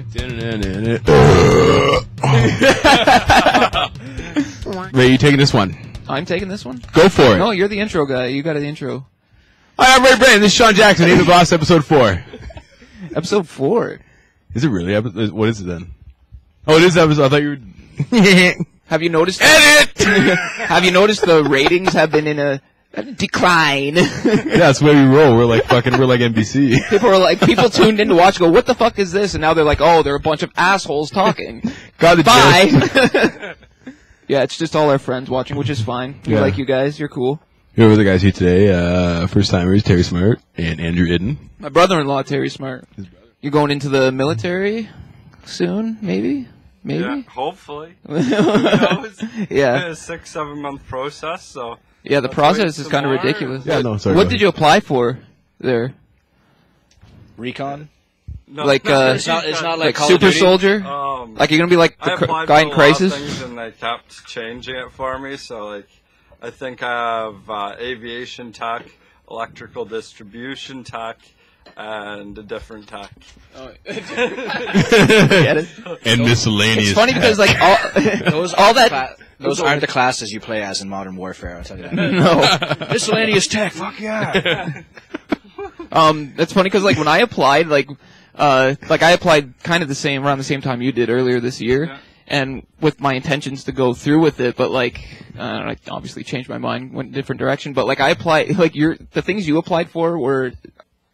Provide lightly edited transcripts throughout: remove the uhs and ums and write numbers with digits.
brother. Ray, you taking this one? I'm taking this one? Go for it. No, you're the intro guy. You got the intro. Hi, I'm Ray Brand. This is Sean Jackson. Name the Boss, episode 4. Episode 4? Is it really? What is it then? Oh, it is episode. I thought you were... Have you noticed... Edit! Have you noticed the ratings have been in a decline? Yeah, that's the way we roll. We're like NBC. People tuned in to watch go, what the fuck is this? And now they're like, oh, they're a bunch of assholes talking. Got the Bye! Yeah, it's just all our friends watching, which is fine. We like you guys. You're cool. Here are the guys here today. First timers, Terry Smart and Andrew Iddon. My brother-in-law, Terry Smart. You going into the military soon? Maybe? Yeah, hopefully. Who knows? Yeah. It's a 6-7 month process, so... Yeah, the process is kind of ridiculous. Yeah, no, sorry. What did you apply for there? Recon? No, Like, It's not like Call of Super Duty? Soldier? Like, you're gonna be like I the applied guy for in a lot of Crisis? things and they kept changing it for me, so like, I think I have aviation tech, electrical distribution tech, and a different tech. Oh. Get it? And miscellaneous. It's funny because, like, Those aren't the classes you play as in Modern Warfare, I'll tell you that. No. Miscellaneous tech, fuck yeah! That's funny because, like, when I applied, like I applied kind of around the same time you did earlier this year. Yeah. And with my intentions to go through with it, but like, I obviously changed my mind, went a different direction. But like, I applied, like, the things you applied for were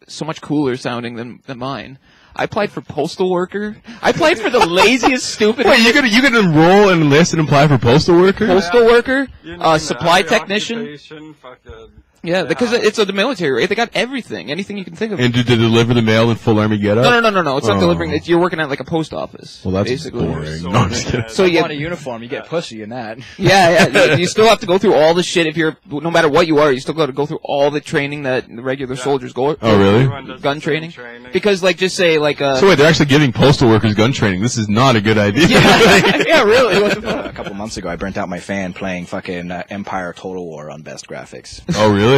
so much cooler sounding than mine. I applied for postal worker. I applied for the laziest, stupid. Wait, you could enroll and enlist and apply for postal worker? Postal worker, You name it, supply every technician. occupation, fucking... Yeah, because it's the military, right? They got everything, anything you can think of. And to deliver the mail in full army getup? No. It's not delivering. You're working at like a post office. Well, that's basically boring. No, I'm just kidding. So You you want a uniform, you get pussy in that. Yeah. You still have to go through all the shit. No matter what you are, you still got to go through all the training that the regular soldiers go. Oh, really? Everyone does Gun the same training? Because, like, just say like. So wait, they're actually giving postal workers gun training. This is not a good idea. Yeah, really. What the fuck? A couple months ago, I burnt out my fan playing fucking Empire Total War on best graphics. Oh, really?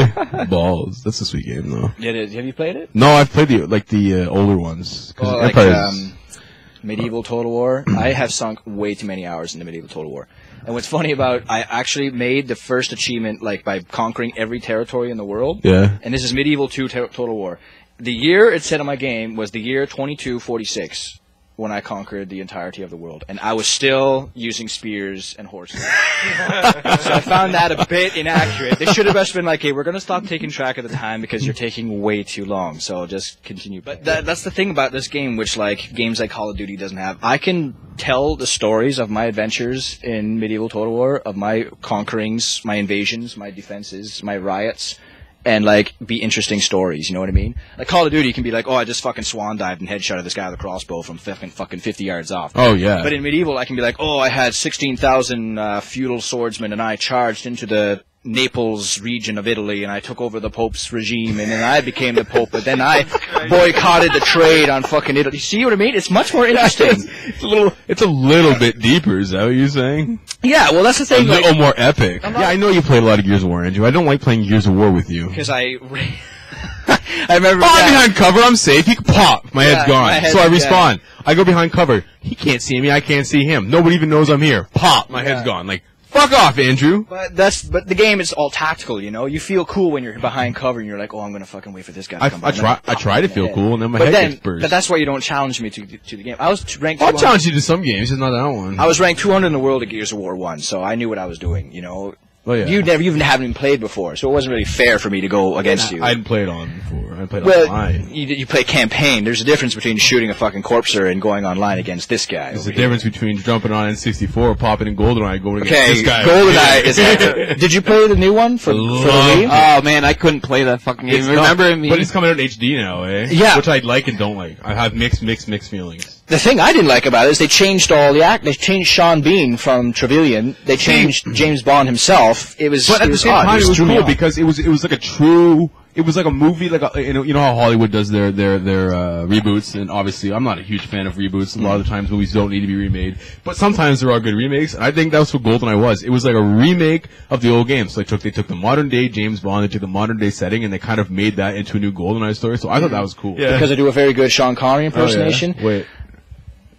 Balls. That's a sweet game, though. Yeah, have you played it? No, I've played the older ones. 'Cause Well, like Empire's- Medieval Total War. I have sunk way too many hours into Medieval Total War. And what's funny about, I actually made the first achievement like by conquering every territory in the world. Yeah. And this is Medieval 2 Total War. The year it said on my game was the year 2246 when I conquered the entirety of the world. And I was still using spears and horses. So I found that a bit inaccurate. They should have just been like, hey, we're going to stop taking track of the time because you're taking way too long. So just continue. But that's the thing about this game, which like games like Call of Duty doesn't have. I can tell the stories of my adventures in Medieval Total War, of my conquerings, my invasions, my defenses, my riots, and like be interesting stories, you know what I mean? Like Call of Duty, you can be like, oh, I just fucking swan dived and headshotted this guy with a crossbow from fucking 50 yards off. Oh, yeah. But in Medieval, I can be like, oh, I had 16,000 feudal swordsmen and I charged into the Naples region of Italy and I took over the Pope's regime and then I became the Pope, but then I boycotted the trade on fucking Italy. You see what I mean? It's much more interesting. It's a little bit deeper, is that what you're saying? Yeah, well, that's the A thing. little more epic. Yeah, I know you played a lot of Gears of War, Andrew. I don't like playing Gears of War with you. Because I remember. Oh, I'm behind cover, I'm safe. He can pop. My head's gone. my head- So I respawn. I go behind cover. He can't see me, I can't see him. Nobody even knows I'm here. Pop. My head's gone. Like, fuck off, Andrew. But the game is all tactical, you know. You feel cool when you're behind cover and you're like, oh, I'm gonna fucking wait for this guy to come by. I try to feel cool, and then my But head gets burst. but that's why you don't challenge me to the game. I was ranked. I'll 200 challenge you to some games, just not that one. I was ranked 200 in the world at Gears of War 1, so I knew what I was doing, you know. Oh, yeah. You haven't even played before, so it wasn't really fair for me to go against you. I hadn't played on before. I played well, online. you play campaign. There's a difference between shooting a fucking corpser and going online against this guy. There's a difference between jumping on N64, popping in Goldeneye, going against Okay, this guy. Goldeneye is. Did you play the new one for the Wii? Oh man, I couldn't play that fucking game. Remember me? But it's coming out in HD now, eh? Yeah. Which I like and don't like. I have mixed feelings. The thing I didn't like about it is they changed all the act. They changed Sean Bean from Trevelyan. They changed James Bond himself. It was. But at the same odd. time, it was threw me cool off. because it was like a true. It was like a movie, like you know how Hollywood does their reboots, and obviously I'm not a huge fan of reboots. A lot of the times movies don't need to be remade, but sometimes there are good remakes. And I think that's what GoldenEye was. It was like a remake of the old game. So they took the modern day James Bond, they took the modern day setting, and they kind of made that into a new GoldenEye story. So I thought that was cool. Because I do a very good Sean Connery impersonation. Oh, yeah. Wait.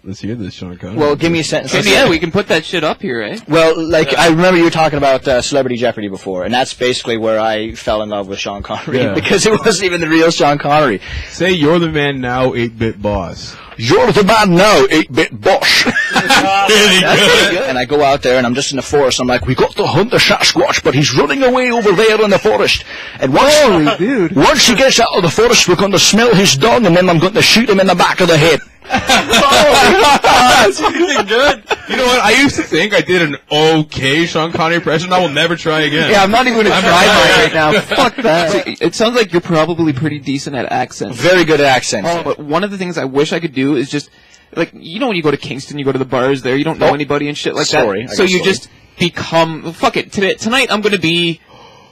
Let's hear this, Sean Connery. Well, give me a sentence. Yeah, we can put that shit up here, eh? Well, like, I remember you were talking about Celebrity Jeopardy before, and that's basically where I fell in love with Sean Connery, because it wasn't even the real Sean Connery. Say you're the man now, 8-bit boss. You're the man now, 8-bit boss. And I go out there, and I'm just in the forest. I'm like, we got to hunt the Sasquatch, but he's running away over there in the forest. And once he gets out of the forest, we're going to smell his dung, and then I'm going to shoot him in the back of the head. That's fucking good. You know what? I used to think I did an okay Sean Connery impression. I will never try again. Yeah, I'm not even going to try mine right now. Fuck that. It sounds like you're probably pretty decent at accents. Very good at accents. Oh, but one of the things I wish I could do is just, like, you know when you go to Kingston, you go to the bars there, you don't know anybody and shit like that. So you just become, fuck it, tonight I'm going to be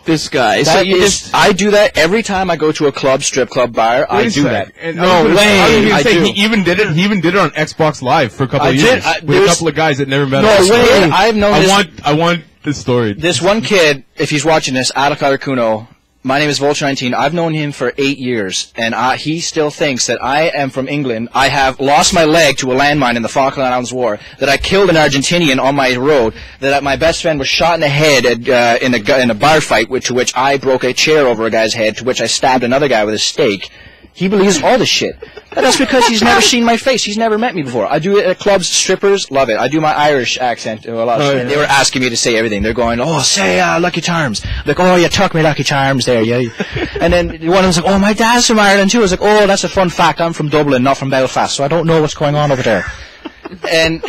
this guy. So you I do that every time I go to a club, strip club, bar. I do that. And No way. I do. He even did it. He even did it on Xbox Live for a couple of years with a couple of guys that never met. No way. I've known I want this story. This one kid, if he's watching this, Alec Arcuno. My name is Vulture19. I've known him for 8 years, and he still thinks that I am from England. I have lost my leg to a landmine in the Falkland Islands War, that I killed an Argentinian on my road, that my best friend was shot in the head in a bar fight, to which I broke a chair over a guy's head, to which I stabbed another guy with a stake. He believes all this shit. But that's because he's never seen my face. He's never met me before. I do it at clubs, strippers, love it. I do my Irish accent to a lot of strippers. They were asking me to say everything. They're going, oh, say Lucky Charms. Like, oh, you took me Lucky Charms there, yeah. And then one of them's like, oh, my dad's from Ireland too. I was like, oh, that's a fun fact. I'm from Dublin, not from Belfast, so I don't know what's going on over there. And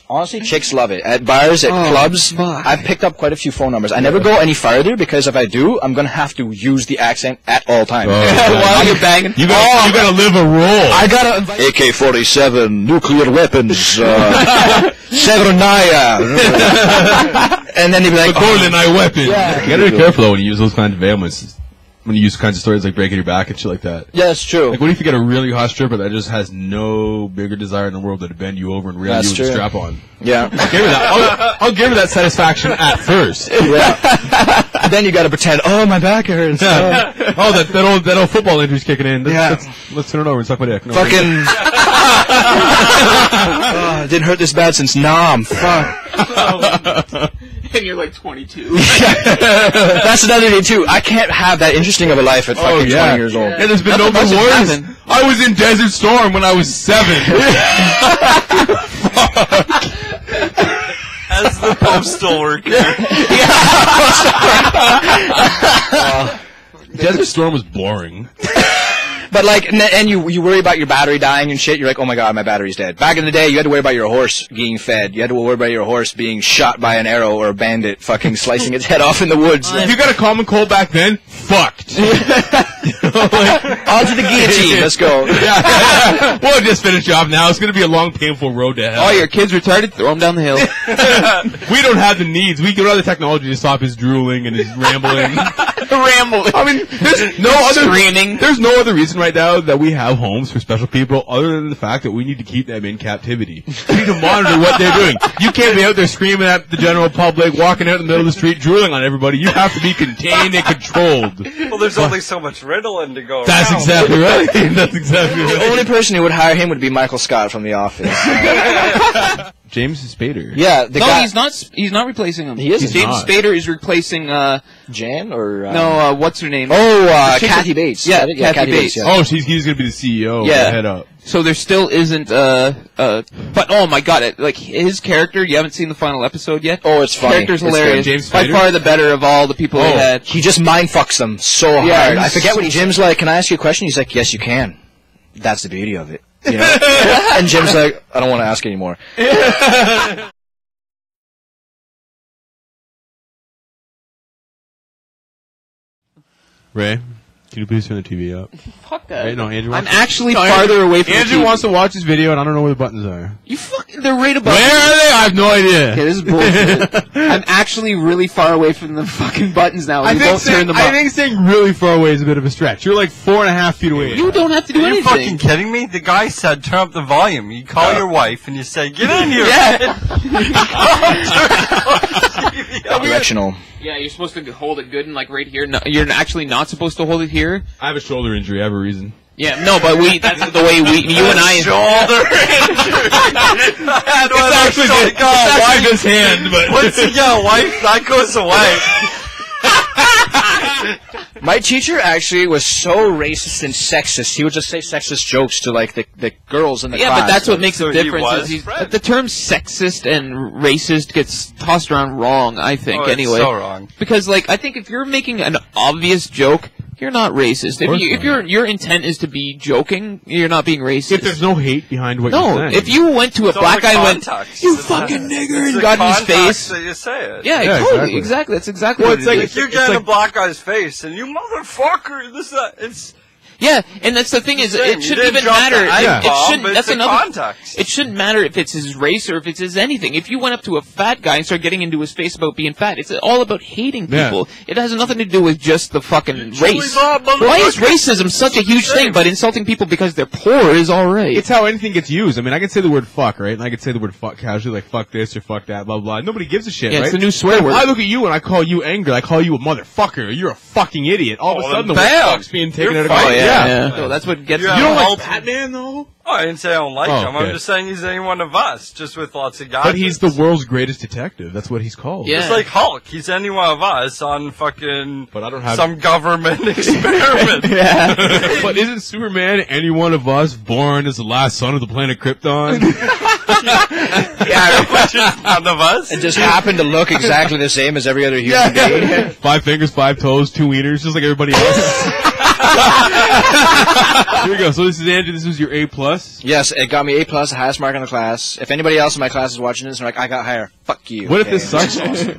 honestly, chicks love it. At bars, at clubs, I've picked up quite a few phone numbers. I never go any farther, because if I do, I'm going to have to use the accent at all times. While you're banging. You gotta live a role. I gotta AK-47, nuclear weapons, Severnaya. And then they'd be like, Goldeneye weapon. Yeah. You gotta be careful though when you use those kinds of ailments. When you use kinds of stories like breaking your back and shit like that. Yeah, that's true. Like, what if you get a really hot stripper that just has no bigger desire in the world than to bend you over and rail you with a strap on? Yeah. I'll give her that satisfaction at first. Yeah. Then you gotta pretend, oh, my back hurts. That old football injury's kicking in. Let's turn it over and suck my dick. No, fucking. It didn't hurt this bad since Nam. Fuck. And you're like 22. That's another thing too. I can't have that interesting of a life at fucking 20 years old. Yeah, there's been no more worries. I was in Desert Storm when I was 7. As the postal worker. Desert Storm was boring. But like, and you worry about your battery dying and shit. You're like, oh my god, my battery's dead. Back in the day, you had to worry about your horse getting fed. You had to worry about your horse being shot by an arrow or a bandit fucking slicing its head off in the woods. If you got a common cold back then, fucked. On to the guillotine. Let's go. We'll just finish off now. It's going to be a long, painful road to hell. Oh, your kid's retarded? Throw him down the hill. We don't have the needs. We don't have the technology to stop his drooling and his rambling. I mean, there's no other screaming. There's no other reason right now that we have homes for special people other than the fact that we need to keep them in captivity. We need to monitor what they're doing. You can't be out there screaming at the general public, walking out in the middle of the street, drooling on everybody. You have to be contained and controlled. Well, there's only so much Ritalin to go That's around. exactly right. That's exactly right. The only person who would hire him would be Michael Scott from The Office. James Spader. Yeah, the guy. He's not replacing him. He isn't. James Spader is replacing Jan or no, what's her name? Oh, Kathy Bates. Yeah, Kathy Bates. Yeah. Oh, he's going to be the CEO. Yeah. Head up. So there still isn't but oh my god, like his character, you haven't seen the final episode yet? Oh, it's funny. Character's hilarious. James By Spader? far the better of all the people they had. He just mind fucks them so hard. I forget what Jim's like, can I ask you a question? He's like, yes, you can. That's the beauty of it. You know? And Jim's like, I don't want to ask anymore. Ray, can you please turn the TV up? Fuck that. Ray, no, Andrew I'm wants actually farther away from Andrew the TV. wants to watch this video, and I don't know where the buttons are. They're right above. Where are they? I have no idea. Okay, this is bullshit. I'm actually really far away from the fucking buttons now. I think saying really far away is a bit of a stretch. You're like 4.5 feet away. You don't have to do Are you anything. fucking kidding me? The guy said turn up the volume. You call your wife and you say, get in here. Directional. Yeah, you're supposed to hold it good and like right here. No, you're actually not supposed to hold it here. I have a shoulder injury. I have a reason. Yeah, no, but that's the way you and I. Shoulder It's actually his hand, but once you get a wife, that goes away. My teacher actually was so racist and sexist. He would just say sexist jokes to like the girls in the class. Yeah, but that's what makes So the he difference. was Is Fred. the term sexist and racist gets tossed around wrong, I think, Oh, it's anyway. so wrong. Because, like, I think if you're making an obvious joke, you're not racist. If your intent is to be joking, you're not being racist. if there's no hate behind what you're no, saying. if you went to a It's all black the guy and went, context. "You It's fucking the- nigger," it's and the got in his context face. that you say it. Yeah, Yeah, totally, exactly. That's exactly Well, what it's it like- is. If you It's get in like- a black guy's face and you motherfucker, it's Yeah, and that's the thing is, You it shouldn't didn't even drop matter. the Yeah. It F-bomb, shouldn't. but That's it's the another. context. It shouldn't matter if it's his race or if it's his anything. If you went up to a fat guy and started getting into his face about being fat, it's all about hating Yeah. people. It has nothing to do with just the fucking Chili race. Bob, Why is motherfucker. racism such a huge thing, but insulting people because they're poor is alright? It's how anything gets used. I mean, I can say the word fuck, right? And I can say the word fuck casually, like fuck this or fuck that, blah, blah. Nobody gives a shit, Yeah, right? it's the new swear But if word. I look at you and I call you angry, I call you a motherfucker, you're a fucking idiot. All of a Oh, sudden the then word bam. fuck's being taken You're out of fucked. context. yeah. So that's what gets. Yeah. You don't like Ultimate- Batman, though? Oh, I didn't say I don't like Oh, him. I'm okay. just saying he's any one of us, just with lots of guys. But he's the world's greatest detective. That's what he's called. Yeah. It's like Hulk. He's any one of us on fucking But I don't have... some government experiment. Yeah. But isn't Superman any one of us born as the last son of the planet Krypton? Yeah, which is none of us. And just happened to look exactly the same as every other human being. 5 fingers, 5 toes, 2 wieners, just like everybody else. Here we go. So this is Andrew. This was your A+. Yes, it got me A+, the highest mark in the class. If anybody else in my class is watching this, they're like, I got higher. Fuck you. What if Okay. this sucks?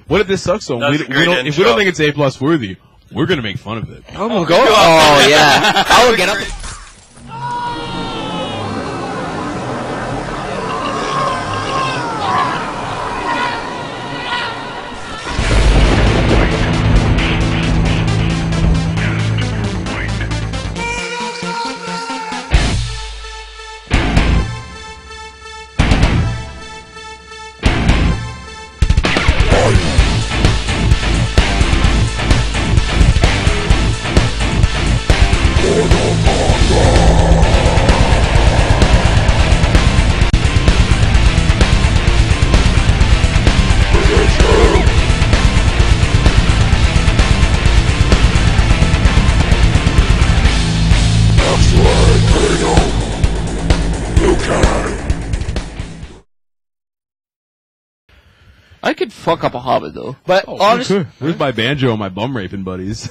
What if this sucks? So That's a great if we don't intro. think it's A+ worthy, we're gonna make fun of it. Oh, we'll go. Oh, yeah. I will get up. I could fuck up a hobbit though, but honestly, Where's my banjo and my bum raping buddies?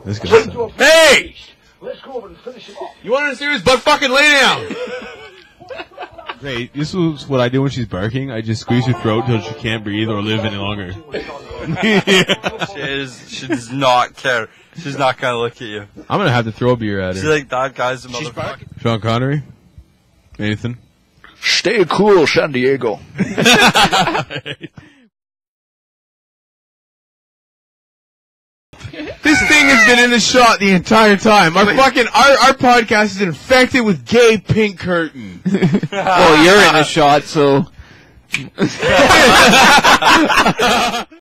This guy's Hey! Let's go over and finish him off. You want to see this butt fucking lay down? Hey, this is what I do when she's barking. I just squeeze her throat till she can't breathe or live any longer. She does not care. She's not gonna look at you. I'm gonna have to throw a beer at She's her. like, that guy's a motherfucker. Sean Connery? Nathan? Stay cool, San Diego. This thing has been in the shot the entire time. Our podcast is infected with gay pink curtain. well, you're in a shot, so.